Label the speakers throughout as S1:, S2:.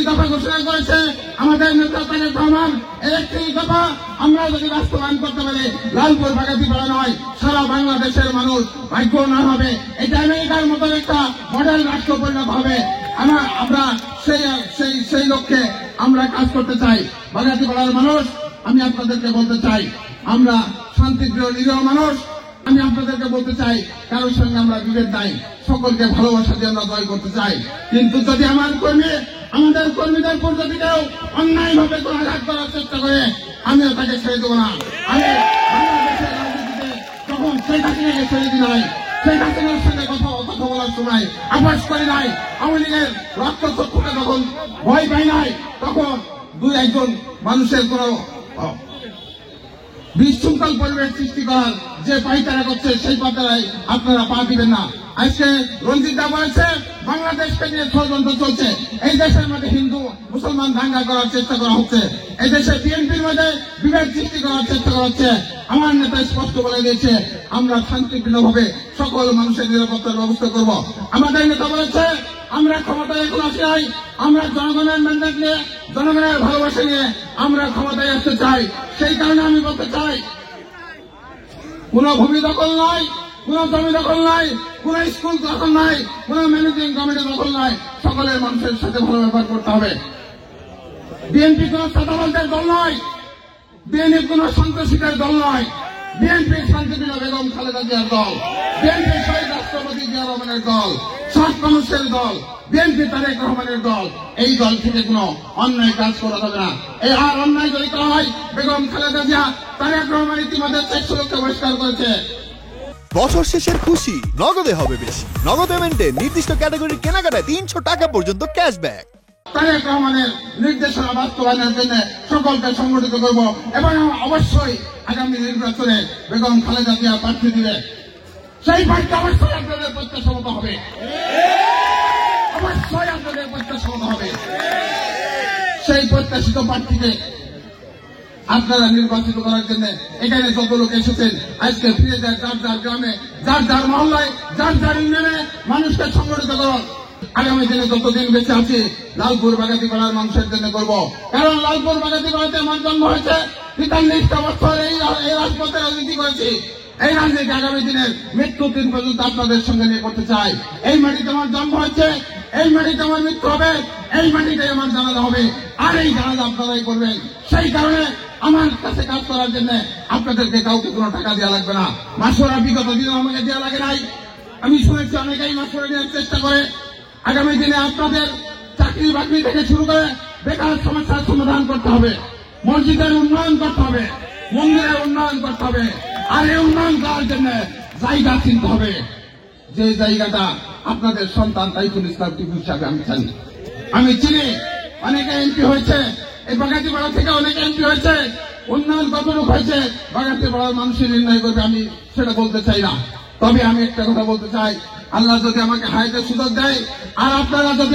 S1: দফা ঘোষণা করেছে আমাদের নেতা তারেক রহমান। এই 31 দফা আমরা যদি বাস্তবায়ন করতে পারি, লালপুর বাগাতিপাড়া নয়, সারা বাংলাদেশের মানুষ ভাগ্যবান হবে। এটা আমেরিকার মতো একটা মডেল রাষ্ট্র পরিণত হবে। আমরা সেই লক্ষ্যে আমরা কাজ করতে চাই। বাগাতিপাড়ার মানুষ, আমি আপনাদেরকে বলতে চাই, আমরা শান্তিপ্রিয় নিরীহ মানুষ। আমি আপনাদেরকে বলতে চাই, কারোর সঙ্গে আমরা বিভেদ নাই, সকলকে ভালোবাসা দিয়ে আমরা জয় করতে চাই। কিন্তু যদি আমাদের কর্মীদের উপর যদি কেউ অন্যায়ভাবে কোনো আঘাত করার চেষ্টা করে, আমিও তাকে ছেড়ে দেবো না। আমি বাংলাদেশের রাজনীতিতে যখন শেখ হাসিনাকে ছেড়ে দিই নাই, শেখ হাসিনার সঙ্গে কথা বলার সময় আভাস করি নাই, আওয়ামী লীগের রক্তচক্ষুকে তখন ভয় পাই নাই, তখন দুই একজন মানুষের কোন বিশৃঙ্খল পরিবেশ সৃষ্টি করার যে পাইতারা করছে, সেই পাইতারায় আপনারা পা দিবেন না। আজকে রঞ্জিত দা বলেছে বাংলাদেশকে নিয়ে ষড়যন্ত্র চলছে, এই দেশের মধ্যে হিন্দু মুসলমান দাঙ্গা করার চেষ্টা করা হচ্ছে, এই দেশে বিএনপির মধ্যে বিভেদ সৃষ্টি করার চেষ্টা করা হচ্ছে। আমার নেতা স্পষ্ট বলে দিয়েছে, আমরা শান্তিপূর্ণভাবে সকল মানুষের নিরাপত্তার ব্যবস্থা করব। আমাদের নেতা বলেছে, আমরা ক্ষমতায় এখন আসি নাই, আমরা জনগণের ম্যান্ডেট নিয়ে, জনগণের ভালোবাসা নিয়ে আমরা ক্ষমতায় আসতে চাই। সেই কারণে আমি বলতে চাই, কোন ভূমি দখল নাই, কোন জমি দখল নাই, কোন স্কুল দখল নাই, কোন ম্যানেজিং কমিটি দখল নাই, সকলের মানুষের সাথে ভালো ব্যবহার করতে হবে। বিএনপি কোন চাঁদাবাজদের দল নয়, বিএনপি কোন সন্ত্রাসীদের দল নয়, বিএনপি শান্তিপ্রিয় বেগম খালেদা জিয়ার দল, বিএনপি শহীদ রাষ্ট্রপতি জিয়া রহমানের দল, সৎ মানুষের দল, বিএনপি তারেক রহমানের দল। এই দল থেকে কোন অন্যায় কাজ করা যাবে না। এই আর অন্যায় যদি করা হয়, বেগম খালেদা জিয়া, তারেক রহমান ইতিমধ্যে 400 লক্ষ বহিষ্কার করেছে।
S2: বছর শেষের খুশি নগদে হবে বেশি। নগদ পেমেন্টে নির্দিষ্ট ক্যাটাগরির কেনাকাটায় 300 টাকা পর্যন্ত ক্যাশব্যাক।
S1: তারেক রহমানের নির্দেশনা বাস্তবায়নের জন্য সকলকে সংগঠিত করব এবং অবশ্যই আগামী নির্বাচনে বেগম খালেদা জিয়া প্রার্থী দিবে। সেই প্রার্থী অবশ্যই আপনাদের প্রত্যাশামত হবে, অবশ্যই আপনাদের প্রত্যাশামত হবে। সেই প্রত্যাশিত প্রার্থীকে আপনারা নির্বাচিত করার জন্য এখানে যত লোক এসেছেন, আজকে ফিরে যায় যার যার গ্রামে, যার যার মহল্লায়, যার যার ইউনিয়নে মানুষকে সংগঠিত করুন। আগামী দিনে যতদিন বেঁচে আছি, লালপুর বাগাতিপাড়ার মানুষের জন্য করবো। কারণ লালপুর বাগাতিপাড়াতে আমার জন্ম হয়েছে, 43টা বছর এই রাজপথে রাজনীতি করেছি। এই রাজনীতি আগামী দিনের মৃত্যু দিন পর্যন্ত আপনাদের সঙ্গে নিয়ে করতে চাই। এই মাটিতে আমার জন্ম হয়েছে, এই মাটিতে আমার মৃত্যু হবে, এই মাটিতে আমার জানাজা হবে, আর এই জানাজা আপনারাই করবেন। সেই কারণে আমার কাছে কাজ করার জন্য আপনাদেরকে কাউকে কোনো টাকা দেওয়া লাগবে না। মাসোরা বিগত দিনে আমাকে দেওয়া লাগে নাই। আমি শুনেছি অনেকেই মাসোরা নেওয়ার চেষ্টা করে। আগামী দিনে আপনাদের চাকরি বাকরি থেকে শুরু করে বেকার সমস্যার সমাধান করতে হবে, মসজিদের উন্নয়ন করতে হবে, মন্দিরের উন্নয়ন করতে হবে। আর এই উন্নয়ন করার জন্য জায়গা চিনতে হবে, যে জায়গাটা আপনাদের সন্তান তাইফুল ইসলাম টিপু হিসাবে আমি চিনি। অনেকে এমপি হয়েছে, এই বাগাতিপাড়া থেকে অনেকে এমপি হয়েছে। উন্নয়ন কতটুকু হয়েছে বাগাতিপাড়ার মানুষের নির্ণয় করবে, আমি সেটা বলতে চাই না। তবে আমি একটা কথা বলতে চাই, আল্লাহ যদি আমাকে হায়াতের সুযোগ দেয়, আর আপনারা যদি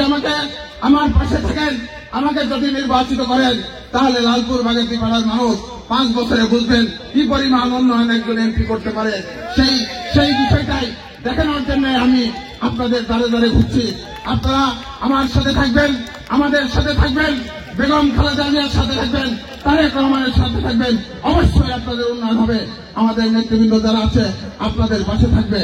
S1: আমার পাশে থাকেন, আমাকে যদি নির্বাচিত করেন, তাহলে লালপুর বাগাতিপাড়ার মানুষ 5 বছরে বুঝবেন কি পরিমাণ উন্নয়ন একজন এমপি করতে পারে। সেই বিষয়টাই দেখানোর জন্য আমি আপনাদের দ্বারে দ্বারে ঘুরছি। আপনারা আমার সাথে থাকবেন, আমাদের সাথে থাকবেন, বেগম খালেদা জিয়ার সাথে থাকবেন, তারেক রহমানের সাথে থাকবেন। অবশ্যই আপনাদের উন্নয়ন হবে। আমাদের নেতৃবৃন্দ যারা আছে আপনাদের পাশে থাকবে।